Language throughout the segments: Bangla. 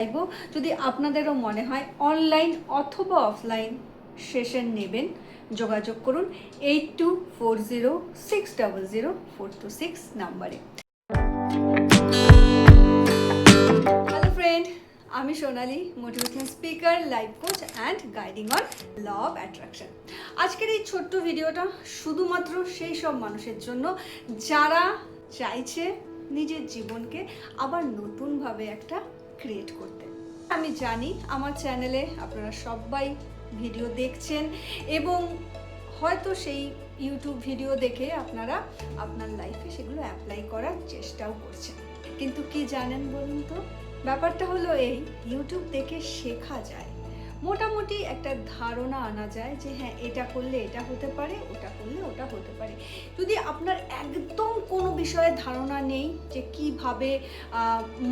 চাইবো যদি আপনাদেরও মনে হয় অনলাইন অথবা অফলাইন সেশন নেবেন, যোগাযোগ করুন 8240600426 নাম্বারে। হ্যালো ফ্রেন্ড, আমি Sonali, motivational speaker, life coach and guiding on law of attraction. আজকের এই ছোট্ট ভিডিওটা শুধুমাত্র সেই সব মানুষের জন্য যারা চাইছে নিজের জীবনকে আবার নতুনভাবে একটা ক্রিয়েট করতে। আমি জানি আমার চ্যানেলে আপনারা সবাই ভিডিও দেখছেন এবং হয়তো সেই ইউটিউব ভিডিও দেখে আপনারা আপনার লাইফে সেগুলো অ্যাপ্লাই করার চেষ্টাও করছেন, কিন্তু কি জানেন বলুন তো, ব্যাপারটা হলো এই, ইউটিউব দেখে শেখা যায়, মোটামুটি একটা ধারণা আনা যায় যে হ্যাঁ এটা করলে এটা হতে পারে, ওটা করলে ওটা হতে পারে। যদি আপনার একদম কোনো বিষয়ে ধারণা নেই যে কিভাবে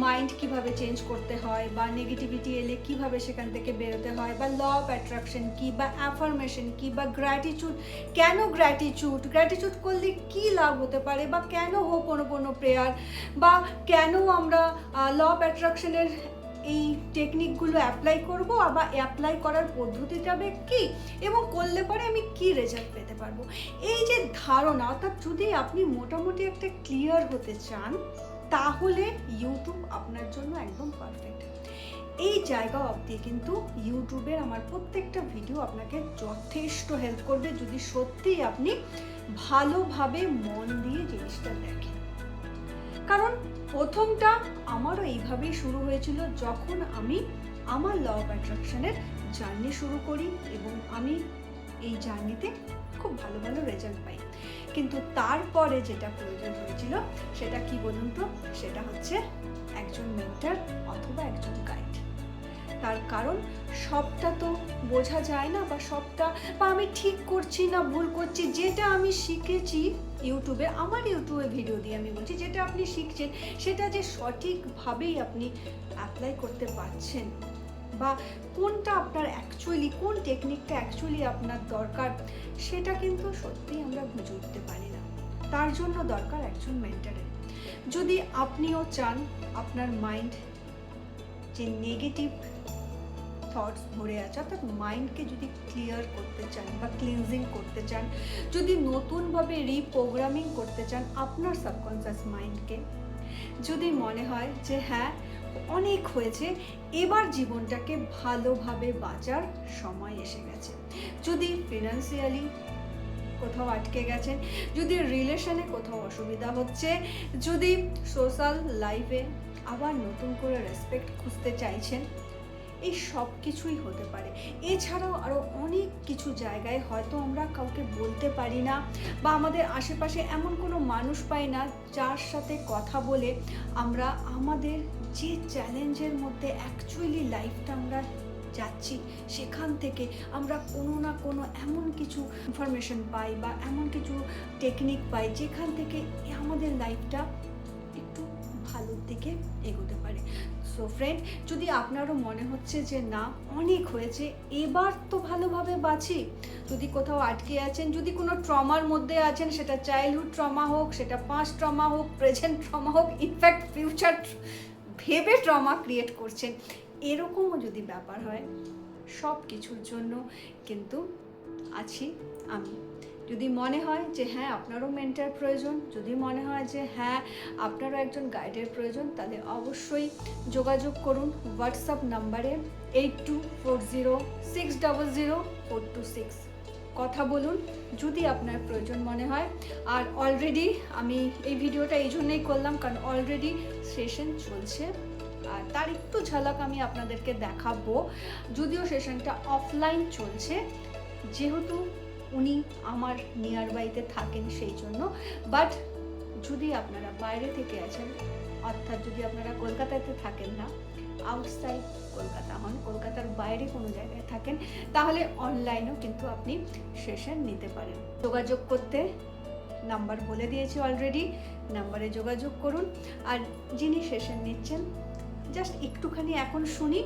মাইন্ড কিভাবে চেঞ্জ করতে হয় বা নেগেটিভিটি এলে কিভাবে সেখান থেকে বেরোতে হয় বা ল অফ অ্যাট্রাকশন কি বা অ্যাফার্মেশন কি বা গ্র্যাটিটিউড, কেন গ্র্যাটিটিউড করলে কি লাভ হতে পারে বা কেন হোপোনোপোনো প্রেয়ার বা কেন আমরা ল অফ অ্যাট্রাকশনের এই টেকনিকগুলো অ্যাপ্লাই করব বা অ্যাপ্লাই করার পদ্ধতিটা কি এবং করলে পরে আমি কি রেজাল্ট পেতে পারবো, এই যে ধারণা, অর্থাৎ যদি আপনি মোটামুটি একটা ক্লিয়ার হতে চান তাহলে ইউটিউব আপনার জন্য একদম পারফেক্ট। এই জায়গা অবধি কিন্তু ইউটিউবের আমার প্রত্যেকটা ভিডিও আপনাকে যথেষ্ট হেল্প করবে যদি সত্যিই আপনি ভালোভাবে মন দিয়ে জিনিসটা দেখেন। কারণ প্রথমটা আমারও এইভাবেই শুরু হয়েছিল, যখন আমি আমার ল অফ অ্যাট্রাকশনের জার্নি শুরু করি এবং আমি এই জার্নিতে খুব ভালো ভালো রেজাল্ট পাই। কিন্তু তারপরে যেটা প্রয়োজন হয়েছিল সেটা কি বলুন তো, সেটা হচ্ছে একজন মেন্টর অথবা একজন গাইড। তার কারণ সবটা তো বোঝা যায় না বা সবটা বা আমি ঠিক করছি না ভুল করছি, যেটা আমি শিখেছি ইউটিউবে, আমার ইউটিউবে ভিডিও দিয়ে আমি বলছি, যেটা আপনি শিখছেন সেটা যে সঠিকভাবেই আপনি অ্যাপ্লাই করতে পারছেন বা কোনটা আপনার অ্যাকচুয়ালি, কোন টেকনিকটা অ্যাকচুয়ালি আপনার দরকার, সেটা কিন্তু সত্যিই আমরা বুঝে উঠতে পারি না। তার জন্য দরকার একজন মেন্টরের। যদি আপনিও চান আপনার মাইন্ড যে নেগেটিভ থটস ভরে আছে, অর্থাৎ মাইন্ডকে যদি ক্লিয়ার করতে চান বা ক্লিনজিং করতে চান, যদি নতুনভাবে রিপ্রোগ্রামিং করতে চান আপনার সাবকনসিয়াস মাইন্ডকে, যদি মনে হয় যে হ্যাঁ অনেক হয়েছে, এবার জীবনটাকে ভালোভাবে বাঁচার সময় এসে গেছে, যদি ফিনান্সিয়ালি কোথাও আটকে গেছেন, যদি রিলেশনে কোথাও অসুবিধা হচ্ছে, যদি সোশ্যাল লাইফে আবার নতুন করে রেসপেক্ট খুঁজতে চাইছেন, এই সব কিছুই হতে পারে। এছাড়াও আরও অনেক কিছু জায়গায় হয়তো আমরা কাউকে বলতে পারি না বা আমাদের আশেপাশে এমন কোনো মানুষ পাই না যার সাথে কথা বলে আমরা আমাদের যে চ্যালেঞ্জের মধ্যে অ্যাকচুয়ালি লাইফটা আমরা যাচ্ছি সেখান থেকে আমরা কোনো না কোনো এমন কিছু ইনফরমেশন পাই বা এমন কিছু টেকনিক পাই যেখান থেকে আমাদের লাইফটা একটু ভালোর দিকে এগোতে পারে। সো ফ্রেন্ড, যদি আপনারও মনে হচ্ছে যে না অনেক হয়েছে, এবার তো ভালোভাবে বাঁচি, যদি কোথাও আটকে আছেন, যদি কোনো ট্রমার মধ্যে আছেন, সেটা চাইল্ডহুড ট্রমা হোক, সেটা পাস্ট ট্রমা হোক, প্রেজেন্ট ট্রমা হোক, ইনফ্যাক্ট ফিউচার ভেবে ট্রমা ক্রিয়েট করছেন, এরকমও যদি ব্যাপার হয়, সব কিছুর জন্য কিন্তু আছি আমি। যদি মনে হয় যে হ্যাঁ আপনারও মেন্টর প্রয়োজন, যদি মনে হয় যে হ্যাঁ আপনারও একজন গাইডের প্রয়োজন, তাহলে অবশ্যই যোগাযোগ করুন হোয়াটসঅ্যাপ নাম্বারে 8240600426। কথা বলুন যদি আপনার প্রয়োজন মনে হয়। আর অলরেডি আমি এই ভিডিওটা এই জন্যই করলাম কারণ অলরেডি সেশন চলছে, আর তার একটু ঝলক আমি আপনাদেরকে দেখাবো। যদিও সেশনটা অফলাইন চলছে, যেহেতু উনি আমার নিয়ার বাইতে থাকেন সেই জন্য, বাট যদি আপনারা বাইরে থেকে আছেন, অর্থাৎ যদি আপনারা কলকাতাতে থাকেন না, আউটসাইড কলকাতা হন, কলকাতার বাইরে কোনো জায়গায় থাকেন, তাহলে অনলাইনেও কিন্তু আপনি সেশন নিতে পারেন। যোগাযোগ করতে নাম্বার বলে দিয়েছি অলরেডি, নাম্বারে যোগাযোগ করুন। আর যিনি সেশন নিচ্ছেন জাস্ট একটুখানি এখন শুনি,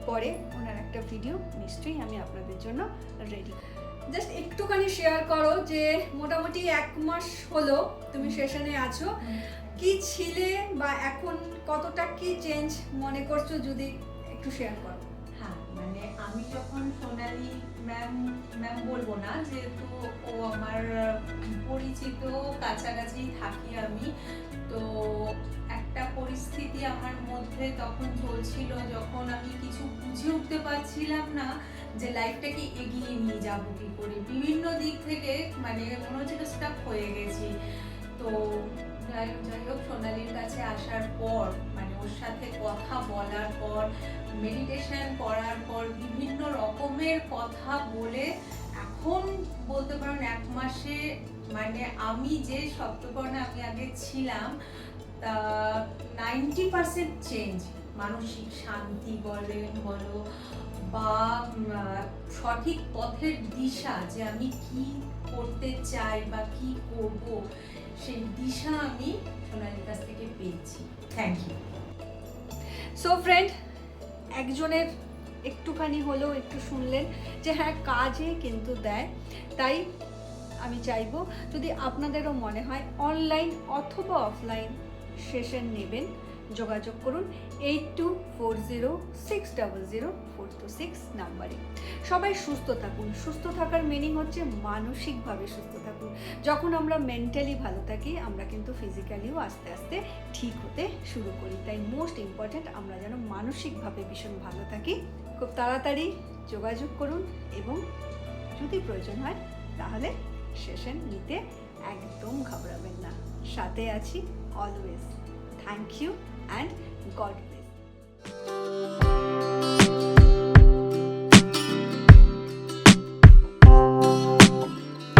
পরে ওনার একটা ভিডিও নিশ্চয়ই আমি আপনাদের জন্য রেডি। জাস্ট একটুখানি শেয়ার করো যে মোটামুটি 1 মাস হলো তুমি সেশনে আছো, কি ছিলে বা এখন কতটা কি চেঞ্জ মনে করছো, যদি একটু শেয়ার করো। হ্যাঁ, মানে আমি যখন সোনালি ম্যাম ম্যাম বলবো না, যেহেতু ও আমার পরিচিত, কাছাকাছি থাকি আমি, তো একটা পরিস্থিতি আমার মধ্যে তখন চলছিল যখন আমি কিছু বুঝে উঠতে পারছিলাম না যে লাইফটাকে এগিয়ে নিয়ে যাবো কি করে। বিভিন্ন দিক থেকে মানে মনে হচ্ছিল স্টাক হয়ে গেছি। তো যাই হোক সোনালির কাছে আসার পর, মানে ওর সাথে কথা বলার পর, মেডিটেশন করার পর, বিভিন্ন রকমের কথা বলে এখন বলতে পারেন 1 মাসে মানে আমি যে সপ্তপর্ণা আমি আগে ছিলাম তা 90% চেঞ্জ। মানসিক শান্তি বলো বা সঠিক পথের দিশা, যে আমি কি করতে চাই বা কি করব, সেই দিশা আমি সোনালির কাছ থেকে পেয়েছি। Thank you. সো ফ্রেন্ড, একজনের একটুখানি হলেও একটু শুনলেন যে হ্যাঁ, কাজে কিন্তু দেয়। তাই আমি চাইবো যদি আপনাদেরও মনে হয় অনলাইন অথবা অফলাইন সেশন নেবেন, যোগাযোগ করুন 8240600426 নাম্বারে। সবাই সুস্থ থাকুন। সুস্থ থাকার মিনিং হচ্ছে মানসিকভাবে সুস্থ থাকুন। যখন আমরা মেন্টালি ভালো থাকি, আমরা কিন্তু ফিজিক্যালিও আস্তে আস্তে ঠিক হতে শুরু করি। তাই মোস্ট ইম্পর্ট্যান্ট আমরা যেন মানসিকভাবে ভীষণ ভালো থাকি। খুব তাড়াতাড়ি যোগাযোগ করুন এবং যদি প্রয়োজন হয় তাহলে সেশন নিতে একদম ঘাবড়াবেন না। সাথে আছি always. Thank you and god